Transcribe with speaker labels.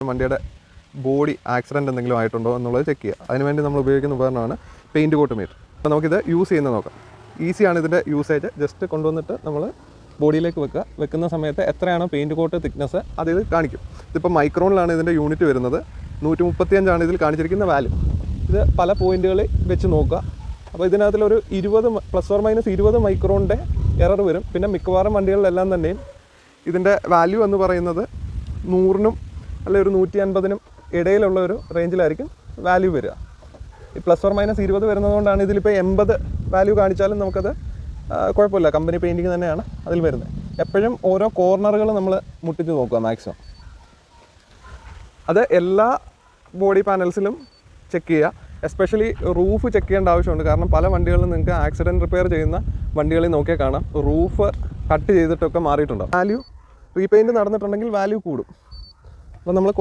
Speaker 1: വണ്ടിയുടെ body accident എന്തെങ്കിലും ആയിട്ടുണ്ടോ എന്നുള്ളത് ചെക്ക് ചെയ്യുക. അതിനുവേണ്ടി നമ്മൾ ഉപയോഗിക്കുന്ന ഉപകരണമാണ് പെയിൻറ്റ് കോട്ട് മീറ്റർ. അപ്പോൾ നമുക്കിത് യൂസ് ചെയ്യുന്നത് നോക്കാം. ഈസിയാണ് ഇതിൻ്റെ യൂസേജ്. ജസ്റ്റ് കൊണ്ടുവന്നിട്ട് നമ്മൾ ബോഡിയിലേക്ക് വെക്കുന്ന സമയത്ത് എത്രയാണോ പെയിൻറ്റ് കോട്ട് തിക്നെസ് അത് ഇത് കാണിക്കും. ഇതിപ്പോൾ മൈക്രോണിലാണ് ഇതിൻ്റെ യൂണിറ്റ് വരുന്നത്. 135 ഇതിൽ കാണിച്ചിരിക്കുന്ന വാല്യൂ. ഇത് പല പോയിൻറ്റുകളിൽ വെച്ച് നോക്കുക. അപ്പോൾ ഇതിനകത്തിലൊരു 20 ±20 മൈക്രോണിൻ്റെ എറർ വരും. പിന്നെ മിക്കവാറും വണ്ടികളിലെല്ലാം തന്നെയും ഇതിൻ്റെ വാല്യൂ എന്ന് പറയുന്നത് 100-നും അല്ലെങ്കിൽ ഒരു 150-നും ഇടയിലുള്ള ഒരു റേഞ്ചിലായിരിക്കും വാല്യൂ വരിക. ഈ ±20 വരുന്നതുകൊണ്ടാണ് ഇതിലിപ്പോൾ 80 വാല്യൂ കാണിച്ചാലും നമുക്കത് കുഴപ്പമില്ല. കമ്പനി പെയിൻറ്റിങ് തന്നെയാണ് അതിൽ വരുന്നത്. എപ്പോഴും ഓരോ കോർണറുകൾ നമ്മൾ മുട്ടിച്ച് നോക്കുക മാക്സിമം. അത് എല്ലാ ബോഡി പാനൽസിലും ചെക്ക് ചെയ്യുക. എസ്പെഷ്യലി റൂഫ് ചെക്ക് ചെയ്യേണ്ട ആവശ്യമുണ്ട്. കാരണം പല വണ്ടികളിലും നിങ്ങൾക്ക് ആക്സിഡൻറ്റ് റിപ്പയർ ചെയ്യുന്ന വണ്ടികളിൽ നോക്കിയാൽ കാണാം റൂഫ് കട്ട് ചെയ്തിട്ടൊക്കെ മാറിയിട്ടുണ്ടാവും. വാല്യൂ റീപെയിൻറ്റ് നടന്നിട്ടുണ്ടെങ്കിൽ വാല്യൂ കൂടും. അപ്പോൾ നമ്മൾ